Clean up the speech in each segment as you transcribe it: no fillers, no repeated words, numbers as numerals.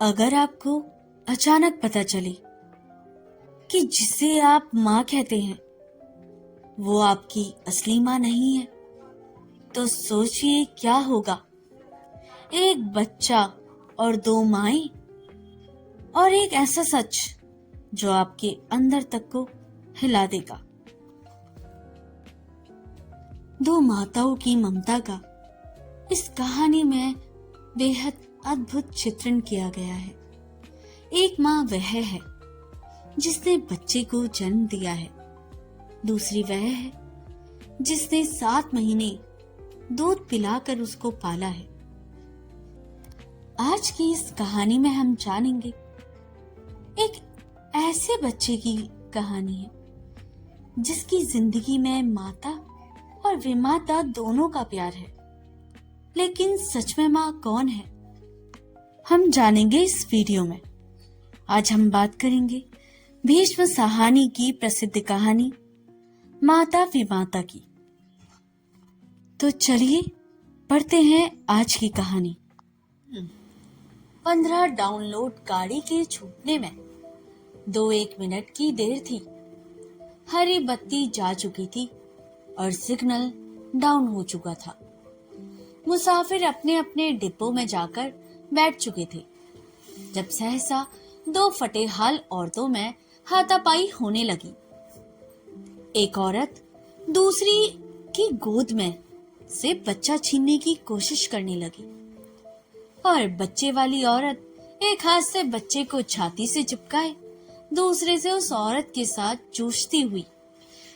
अगर आपको अचानक पता चले कि जिसे आप माँ कहते हैं वो आपकी असली माँ नहीं है, तो सोचिए क्या होगा। एक बच्चा और दो माएं, और एक ऐसा सच जो आपके अंदर तक को हिला देगा। दो माताओं की ममता का इस कहानी में बेहद अद्भुत चित्रण किया गया है। एक माँ वह है जिसने बच्चे को जन्म दिया है, दूसरी वह है जिसने 7 महीने दूध पिलाकर उसको पाला है। आज की इस कहानी में हम जानेंगे एक ऐसे बच्चे की कहानी है जिसकी जिंदगी में माता और विमाता दोनों का प्यार है। लेकिन सच में माँ कौन है, हम जानेंगे इस वीडियो में। आज हम बात करेंगे भीष्म साहनी की प्रसिद्ध कहानी माता विमाता की। तो चलिए पढ़ते हैं आज की कहानी। 15 डाउनलोड गाड़ी के छूटने में 2-1 मिनट की देर थी। हरी बत्ती जा चुकी थी और सिग्नल डाउन हो चुका था। मुसाफिर अपने अपने डिब्बों में जाकर बैठ चुके थे जब सहसा 2 फटेहाल औरतों में हाथापाई होने लगी। एक औरत दूसरी की गोद में से बच्चा छीनने की कोशिश करने लगी और बच्चे वाली औरत एक हाथ से बच्चे को छाती से चिपकाए दूसरे से उस औरत के साथ जूझती हुई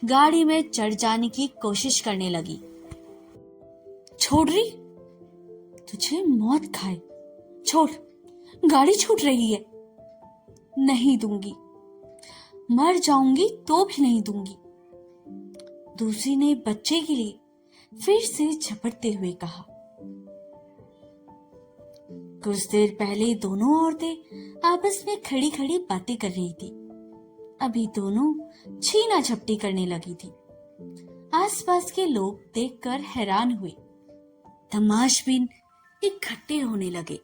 गाड़ी में चढ़ जाने की कोशिश करने लगी। छोड़ रही, तुझे मौत खाए, छोड़, गाड़ी छूट रही है। नहीं दूंगी, मर जाऊंगी तो भी नहीं दूंगी। दूसरी ने बच्चे के लिए फिर से झपटते हुए कहा। कुछ देर पहले दोनों औरतें आपस में खड़ी खड़ी बातें कर रही थी, अभी दोनों छीना झपटी करने लगी थी। आसपास के लोग देखकर हैरान हुए। तमाशबीन इकट्ठे होने लगे।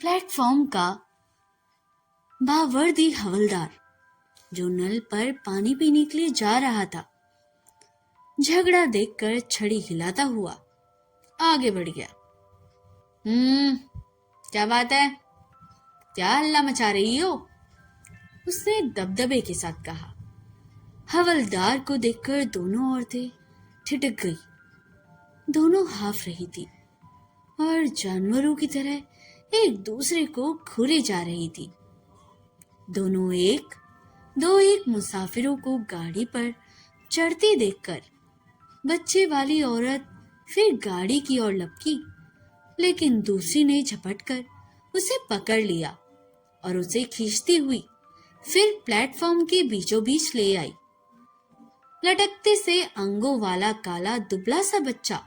प्लेटफॉर्म का बावर्दी हवलदार जो नल पर पानी पीने के लिए जा रहा था, झगड़ा देखकर छड़ी हिलाता हुआ आगे बढ़ गया। क्या बात है, क्या हल्ला मचा रही हो? उसने दबदबे के साथ कहा। हवलदार को देखकर दोनों औरतें ठिठक गई। दोनों हाफ रही थी और जानवरों की तरह एक दूसरे को घूरे जा रही थी। दोनों एक मुसाफिरों को गाड़ी पर चढ़ते देखकर बच्चे वाली औरत फिर गाड़ी की ओर लपकी, लेकिन दूसरी ने झपटकर उसे पकड़ लिया और उसे खींचती हुई फिर प्लेटफॉर्म के बीचों बीच ले आई। लटकते से अंगों वाला काला दुबला सा बच्चा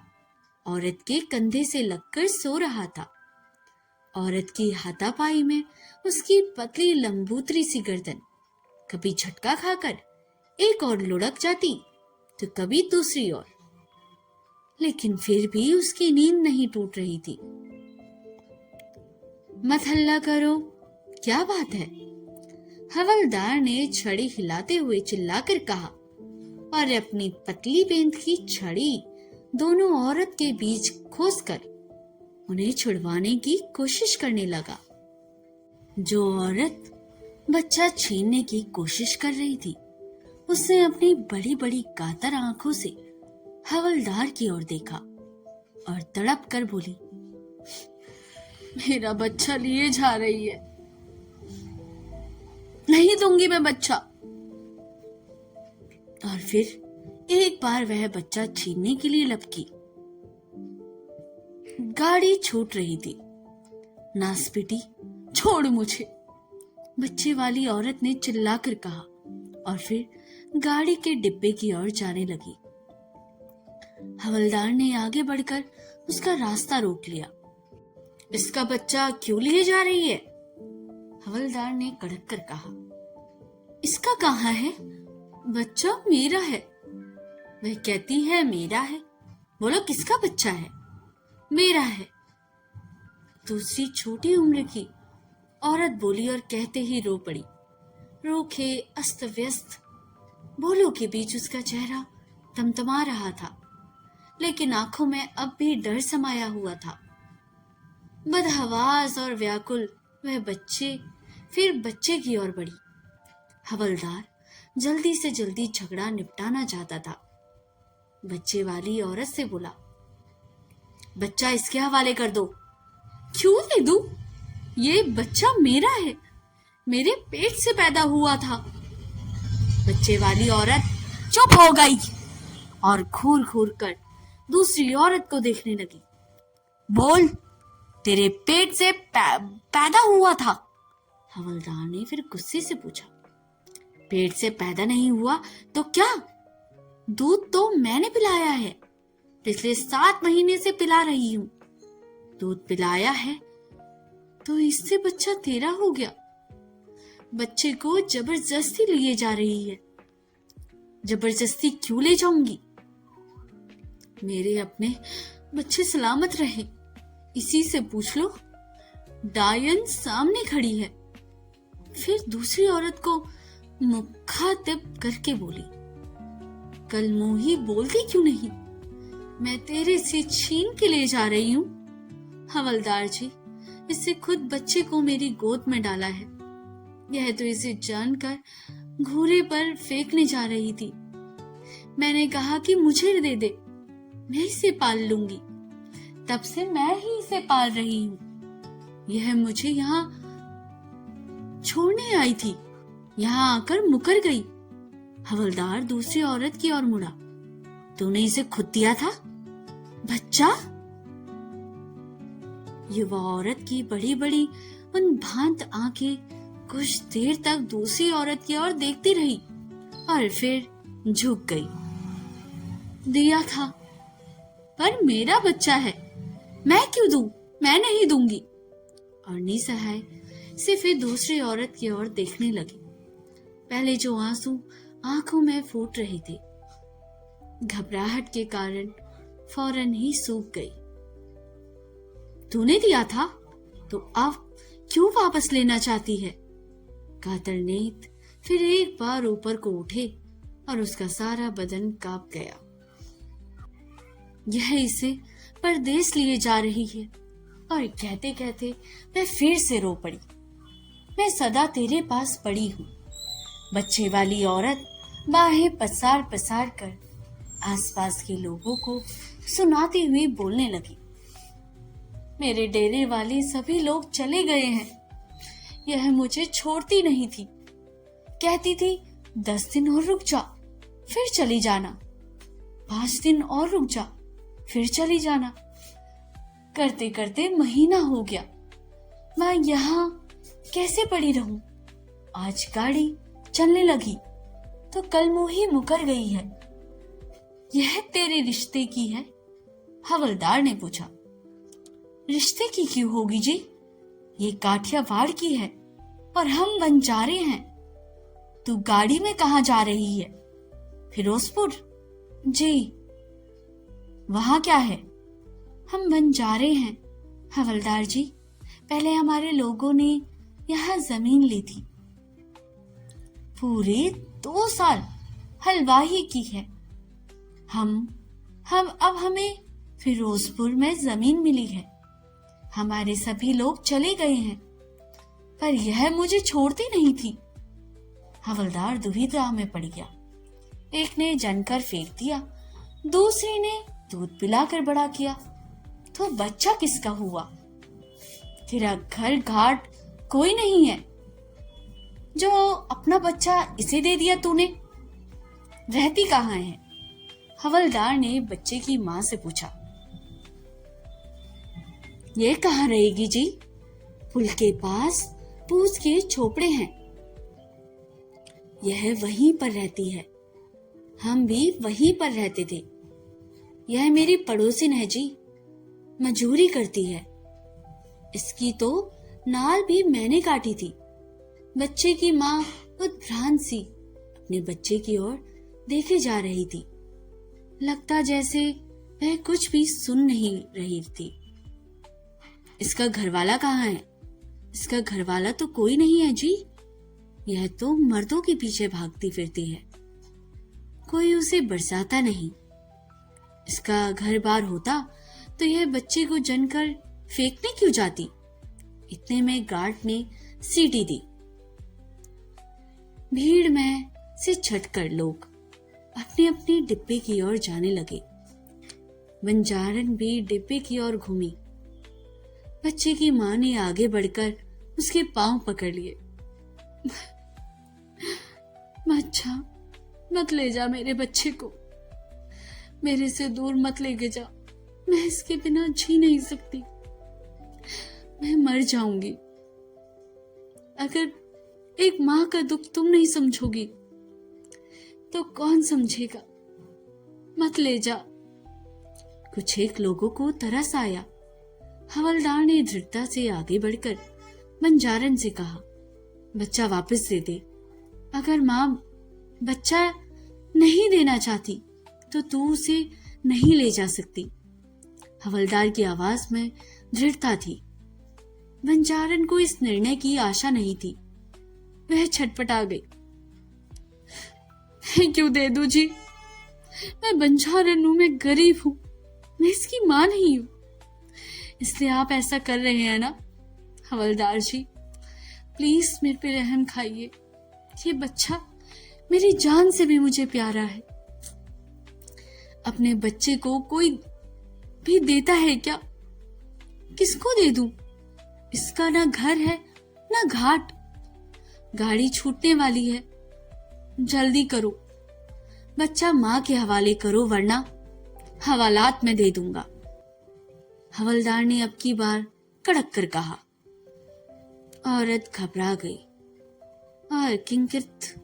औरत के कंधे से लगकर सो रहा था। औरत की हाथापाई में उसकी पतली लंबूतरी सी गर्दन कभी झटका खाकर एक और लुढ़क जाती तो कभी दूसरी ओर, लेकिन फिर भी उसकी नींद नहीं टूट रही थी। मत हल्ला करो, क्या बात है? हवलदार ने छड़ी हिलाते हुए चिल्लाकर कहा और अपनी पतली बेंत की छड़ी दोनों औरत के बीच खोसकर उन्हें छुड़वाने की कोशिश करने लगा। जो औरत बच्चा छीनने की कोशिश कर रही थी, उसने अपनी बड़ी बड़ी कातर आंखों से हवलदार की ओर देखा और तड़प कर बोली, मेरा बच्चा लिए जा रही है, नहीं दूंगी मैं बच्चा। और फिर एक बार वह बच्चा छीनने के लिए लपकी। गाड़ी छूट रही थी। नासपीटी, छोड़ मुझे, बच्चे वाली औरत ने चिल्लाकर कहा और फिर गाड़ी के डिब्बे की ओर जाने लगी। हवलदार ने आगे बढ़कर उसका रास्ता रोक लिया। इसका बच्चा क्यों लिए जा रही है? हवलदार ने कड़क कर कहा। इसका कहाँ है? बच्चा मेरा है। वह कहती है मेरा है। बोलो किसका बच्चा है? मेरा है। दूसरी छोटी उम्र की औरत बोली और कहते ही रो पड़ी। रूखे अस्त व्यस्त बोलों के बीच उसका चेहरा तमतमा रहा था, लेकिन आंखों में अब भी डर समाया हुआ था। बदहवास और व्याकुल वह फिर बच्चे की ओर बढ़ी। हवलदार जल्दी से जल्दी झगड़ा निपटाना चाहता था। बच्चे वाली औरत से बोला, बच्चा इसके हवाले कर दो। क्यों दे दूं? ये बच्चा मेरा है, मेरे पेट से पैदा हुआ था। बच्चे वाली औरत चुप हो गई और घूर घूर कर दूसरी औरत को देखने लगी। बोल, तेरे पेट से पैदा हुआ था? हवलदार ने फिर गुस्से से पूछा। पेट से पैदा नहीं हुआ तो क्या? दूध तो मैंने पिलाया है, पिछले 7 महीने से पिला रही हूं। दूध पिलाया है तो इससे बच्चा तेरा हो गया। बच्चे को जबरदस्ती लिए जा रही है। जबरदस्ती क्यों ले जाऊंगी? मेरे अपने बच्चे सलामत रहे, इसी से पूछ लो। डायन सामने खड़ी है। फिर दूसरी औरत को मुखातिब करके बोली, कल मुंही बोलती क्यों नहीं? मैं तेरे से छीन के ले जा रही हूं। हवलदार जी, इससे खुद बच्चे को मेरी गोद में डाला है। यह तो इसे जानकर घूरे पर फेंकने जा रही थी। मैंने कहा कि मुझे दे दे, मैं इसे पाल लूंगी। तब से मैं ही इसे पाल रही हूं। यह मुझे यहाँ छोड़ने आई थी, यहाँ आकर मुकर गई। हवलदार दूसरी औरत की ओर मुड़ा। तूने इसे खुद दिया था बच्चा? युवा औरत की बड़ी बड़ी उन भांत आंखें कुछ देर तक दूसरी औरत की ओर देखती रही और फिर झुक गई। दिया था, पर मेरा बच्चा है, मैं क्यों दूं? मैं नहीं दूंगी। और निसहाय से फिर दूसरी औरत की ओर देखने लगी। पहले जो आंसू आंखों में फूट रहे थे, घबराहट के कारण फौरन ही सूख गई। तूने दिया था तो अब क्यों वापस लेना चाहती है? कातर नेत्र फिर एक बार ऊपर को उठे और उसका सारा बदन कांप गया। यह इसे परदेश लिए जा रही है। और कहते कहते वह फिर से रो पड़ी। मैं सदा तेरे पास पड़ी हूं। बच्चे वाली औरत बाहें पसार पसार कर आसपास के लोगों को सुनाती हुई बोलने लगी। मेरे डेरे वाले सभी लोग चले गए हैं। यह मुझे छोड़ती नहीं थी। कहती थी 10 दिन और रुक जा, फिर चली जाना। 5 दिन और रुक जा, फिर चली जाना। करते करते महीना हो गया। मैं यहाँ कैसे पड़ी रहूं? आज गाड़ी चलने लगी तो कल मुंही मुकर गई है। यह तेरे रिश्ते की है? हवलदार ने पूछा। रिश्ते की क्यों होगी जी? ये काठियावाड़ की है और हम बंजारे हैं। तू गाड़ी में कहाँ जा रही है? फिरोजपुर? जी। वहां क्या है? हम बंजारे हैं हवलदार जी। पहले हमारे लोगों ने यहाँ जमीन ली थी। पूरे 2 साल हलवाही की है। अब हमें फिरोजपुर में जमीन मिली है। हमारे सभी लोग चले गए हैं, पर यह मुझे छोड़ती नहीं थी। हवलदार दुविधा में पड़ गया। एक ने जनकर फेंक दिया, दूसरी ने दूध पिलाकर बड़ा किया, तो बच्चा किसका हुआ? तेरा घर घाट कोई नहीं है जो अपना बच्चा इसे दे दिया तूने? रहती कहाँ है? हवलदार ने बच्चे की मां से पूछा। ये कहाँ रहेगी जी? पुल के पास पूछ के झोपड़े हैं। यह वहीं पर रहती है। हम भी वहीं पर रहते थे। यह मेरी पड़ोसिन है जी, मजूरी करती है। इसकी तो नाल भी मैंने काटी थी। बच्चे की माँ उद्भ्रांत सी अपने बच्चे की ओर देखे जा रही थी। लगता जैसे वह कुछ भी सुन नहीं रही थी। इसका घरवाला कहाँ है? इसका घरवाला तो कोई नहीं है जी, यह तो मर्दों के पीछे भागती फिरती है, कोई उसे बरसाता नहीं। इसका घर बार होता तो यह बच्चे को जनकर फेंकने क्यों जाती। इतने में गार्ड ने सीटी दी। भीड़ में से छटकर लोग अपने अपने डिब्बे की ओर जाने लगे। बंजारन भी डिब्बे की ओर घूमी। बच्चे की मां ने आगे बढ़कर उसके पांव पकड़ लिए। अच्छा, मत ले जा मेरे बच्चे को, मेरे से दूर मत लेके जा, मैं इसके बिना जी नहीं सकती, मैं मर जाऊंगी। अगर एक मां का दुख तुम नहीं समझोगी तो कौन समझेगा, मत ले जा। कुछ एक लोगों को तरस आया। हवलदार ने दृढ़ता से आगे बढ़कर बंजारन से कहा, बच्चा वापस दे दे। अगर मां बच्चा नहीं देना चाहती तो तू उसे नहीं ले जा सकती। हवलदार की आवाज में दृढ़ता थी। बंजारन को इस निर्णय की आशा नहीं थी। वह छटपटा गई। मैं क्यों दे दूं जी, मैं बंजारन हूं, मैं गरीब हूं, मैं इसकी मां नहीं हूं, इसलिए आप ऐसा कर रहे हैं ना। हवलदार जी, प्लीज मेरे पे रहम खाइए, ये बच्चा मेरी जान से भी मुझे प्यारा है। अपने बच्चे को कोई भी देता है क्या? किसको दे दूं? इसका ना घर है ना घाट, गाड़ी छूटने वाली है, जल्दी करो, बच्चा मां के हवाले करो वरना हवालात में दे दूंगा। हवलदार ने अब की बार कड़क कर कहा। औरत घबरा गई और किंकित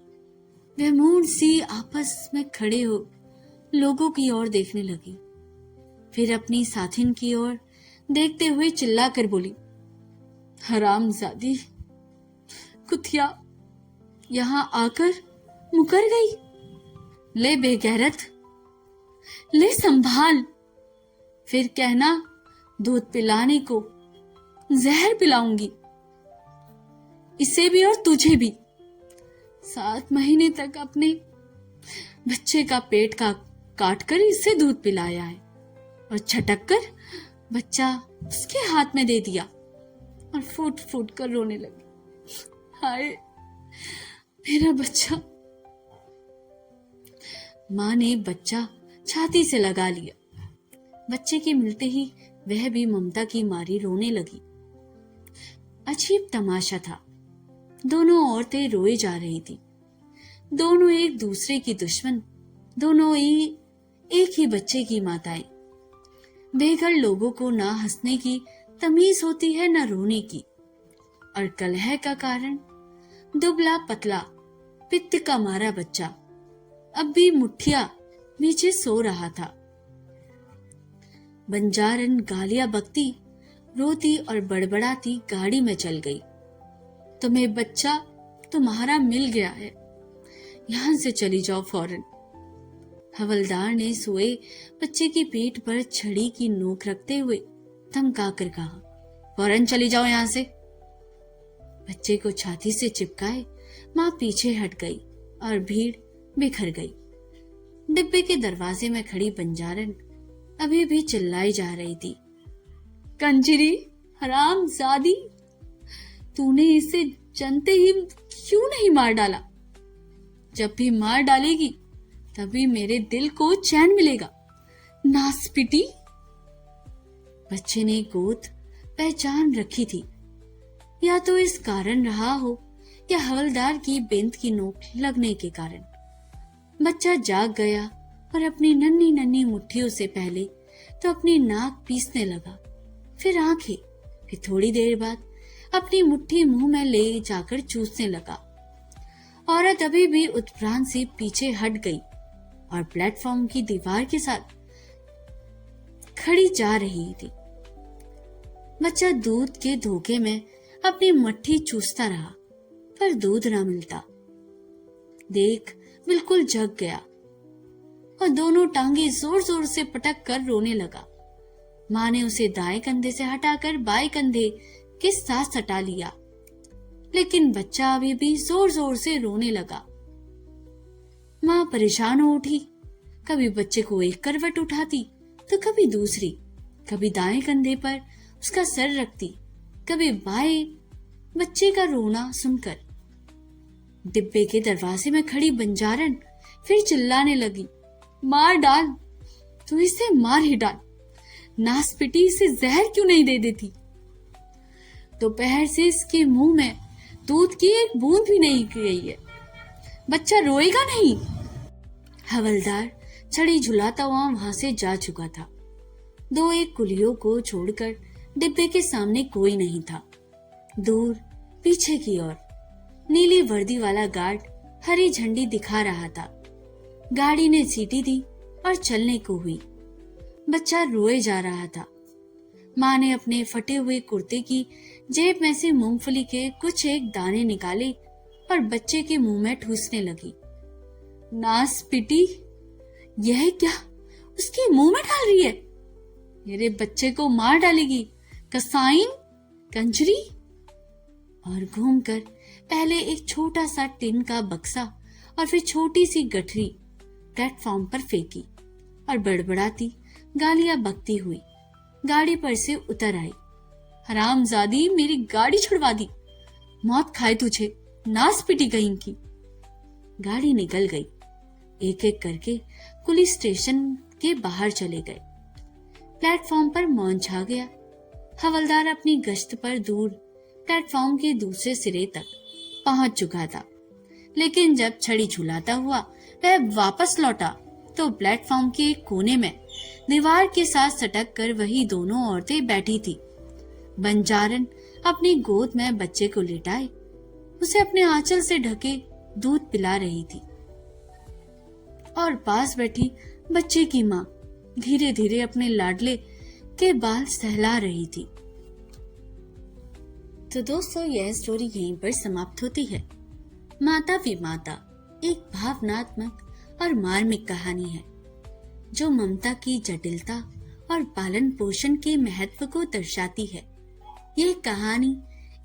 बेमूड सी आपस में खड़े हो लोगों की ओर देखने लगी। फिर अपनी साथिन की ओर देखते हुए चिल्ला कर बोली, हरामजादी कुतिया यहां आकर मुकर गई। ले बेगैरत, ले संभाल, फिर कहना दूध पिलाने को जहर पिलाऊंगी, इसे भी और तुझे भी। 7 महीने तक अपने बच्चे का पेट का काट कर इसे दूध पिलाया है और छटक कर बच्चा उसके हाथ में दे दिया और फूट फूट कर रोने लगी। हाय मेरा बच्चा। मां ने बच्चा छाती से लगा लिया। बच्चे के मिलते ही वह भी ममता की मारी रोने लगी। अजीब तमाशा था। दोनों औरतें रोए जा रही थी। दोनों एक दूसरे की दुश्मन, दोनों एक ही बच्चे की माताएं। बेघर लोगों को ना हंसने की तमीज होती है ना रोने की। और कलह का कारण दुबला पतला पित्त का मारा बच्चा अब भी मुठ्ठिया नीचे सो रहा था। बंजारन गालियां बकती, रोती और बड़बड़ाती गाड़ी में चल गई। तुम्हें बच्चा तुम्हारा मिल गया है, यहां से चली जाओ फौरन। हवलदार ने सोए बच्चे के पेट पर छड़ी की नोक रखते हुए धमका कर कहा, फौरन चली जाओ यहां से। बच्चे को छाती से चिपकाए मां पीछे हट गई और भीड़ बिखर गई। डिब्बे के दरवाजे में खड़ी बंजारन अभी भी चिल्लाई जा रही थी, कंजरी हरामजादी, तूने इसे जानते ही क्यों नहीं मार डाला? जब भी मार डालेगी तभी मेरे दिल को चैन मिलेगा, नासपिटी। बच्चे ने गोद पहचान रखी थी, या तो इस कारण रहा हो या हवलदार की बेंत की नोक लगने के कारण। बच्चा जाग गया और अपनी नन्ही नन्ही मुट्ठियों से पहले तो अपनी नाक पीसने लगा, फिर आंखें, फिर थोड़ी देर बाद अपनी मुट्ठी मुंह में ले जाकर चूसने लगा। औरत अभी भी उत्प्राण से पीछे हट गई और प्लेटफॉर्म की दीवार के साथ खड़ी जा रही थी। बच्चा दूध के धोखे में अपनी मट्ठी चूसता रहा, पर दूध ना मिलता। देख बिल्कुल जग गया और दोनों टांगे जोर जोर से पटक कर रोने लगा। मां ने उसे दाएं कंधे से हटाकर बाएं कंधे के साथ सटा लिया लेकिन बच्चा अभी भी जोर जोर से रोने लगा। माँ परेशान हो उठी। कभी बच्चे को एक करवट उठाती तो कभी दूसरी, कभी दाएं कंधे पर उसका सर रखती, कभी बाएं। बच्चे का रोना सुनकर डिब्बे के दरवाजे में खड़ी बंजारन फिर चिल्लाने लगी, मार डाल, तू इसे मार ही डाल, नास पिटी, इसे जहर क्यों नहीं दे देती? दोपहर से इसके मुंह में दूध की एक बूंद भी नहीं गई है, बच्चा रोएगा नहीं। हवलदार छड़ी झुलाता हुआ वहां से जा चुका था। दो एक कुलियों को छोड़कर डिब्बे के सामने कोई नहीं था। दूर पीछे की ओर नीली वर्दी वाला गार्ड हरी झंडी दिखा रहा था। गाड़ी ने सीटी दी और चलने को हुई। बच्चा रोए जा रहा था। माँ ने अपने फटे हुए कुर्ते की जेब में से मूंगफली के कुछ एक दाने निकाले और बच्चे के मुंह में ठूसने लगी। नास पिटी, यह क्या उसके मुंह में डाल रही है? मेरे बच्चे को मार डालेगी, कसाईन, कंजरी। और घूमकर पहले एक छोटा सा टिन का बक्सा और फिर छोटी सी गठरी प्लेटफॉर्म पर फेंकी और बड़बड़ाती गालियां बकती हुई गाड़ी पर से उतर आई। हरामजादी, मेरी गाड़ी छुड़वा दी, मौत खाए तुझे, नास पिटी कहीं की। गाड़ी निकल गई। एक एक करके पुलिस स्टेशन के बाहर चले गए। प्लेटफॉर्म पर मौन छा गया। हवलदार अपनी गश्त पर दूर प्लेटफॉर्म के दूसरे सिरे तक पहुंच चुका था, लेकिन जब छड़ी झुलाता हुआ वह वापस लौटा तो प्लेटफॉर्म के एक कोने में दीवार के साथ सटक कर वही दोनों औरतें बैठी थी। बंजारन अपनी गोद में बच्चे को लिटाए उसे अपने आंचल से ढके दूध पिला रही थी और पास बैठी बच्चे की माँ धीरे धीरे अपने लाडले के बाल सहला रही थी। तो दोस्तों, यह स्टोरी यहीं पर समाप्त होती है। माता विमाता एक भावनात्मक और मार्मिक कहानी है जो ममता की जटिलता और पालन पोषण के महत्व को दर्शाती है। यह कहानी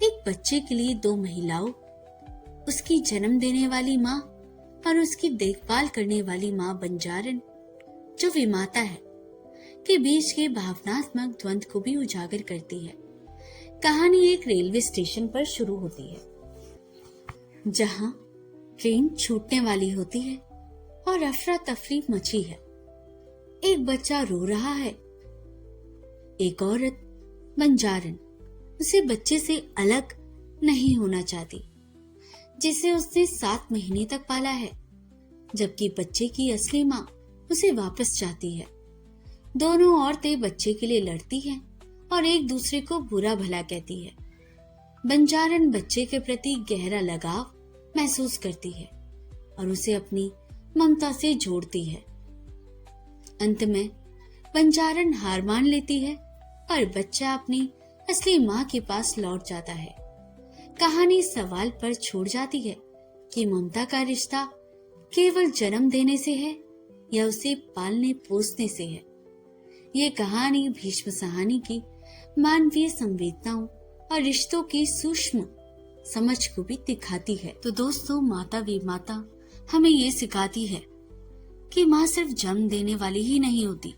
एक बच्चे के लिए दो महिलाओं, उसकी जन्म देने वाली माँ और उसकी देखभाल करने वाली माँ बंजारन, जो विमाता है, के बीच के भावनात्मक द्वंद्व को भी उजागर करती है। कहानी एक रेलवे स्टेशन पर शुरू होती है जहां ट्रेन छूटने वाली होती है और अफरा तफरी मची है। एक बच्चा रो रहा है। एक औरत, बंजारन, उसे बच्चे से अलग नहीं होना चाहती जिसे उसने 7 महीने तक पाला है, जबकि बच्चे की असली माँ उसे वापस चाहती है। दोनों औरतें बच्चे के लिए लड़ती हैं और एक दूसरे को बुरा भला कहती है। बंजारन बच्चे के प्रति गहरा लगाव महसूस करती है और उसे अपनी ममता से जोड़ती है। अंत में बंजारन हार मान लेती है और बच्चा अपनी असली माँ के पास लौट जाता है। कहानी सवाल पर छोड़ जाती है कि ममता का रिश्ता केवल जन्म देने से है या उसे पालने पोसने से है। ये कहानी भीष्म सहानी की मानवीय संवेदनाओं और रिश्तों की सूक्ष्म समझ को भी दिखाती है। तो दोस्तों, माता विमाता हमें ये सिखाती है कि माँ सिर्फ जन्म देने वाली ही नहीं होती।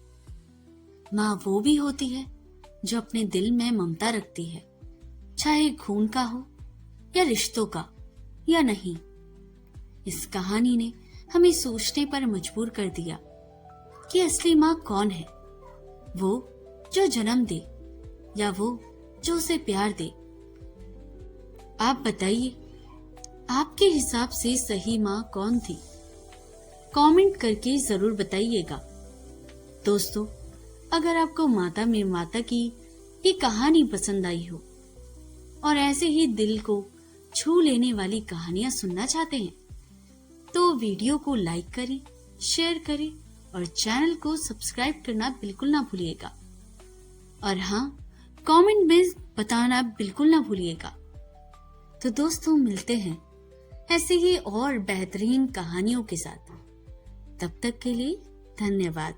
माँ वो भी होती है जो अपने दिल में ममता रखती है, चाहे खून का हो या रिश्तों का या नहीं। इस कहानी ने हमें सोचने पर मजबूर कर दिया कि असली माँ कौन है, वो जो जन्म दे या वो जो उसे प्यार दे। आप बताइए, आपके हिसाब से सही माँ कौन थी? कमेंट करके जरूर बताइएगा। दोस्तों, अगर आपको माता विमाता की ये कहानी पसंद आई हो और ऐसे ही दिल को छू लेने वाली कहानियां सुनना चाहते हैं तो वीडियो को लाइक करें, शेयर करें और चैनल को सब्सक्राइब करना बिल्कुल ना भूलिएगा। और हाँ, कमेंट में बताना बिल्कुल ना भूलिएगा। तो दोस्तों, मिलते हैं ऐसे ही और बेहतरीन कहानियों के साथ। तब तक के लिए धन्यवाद।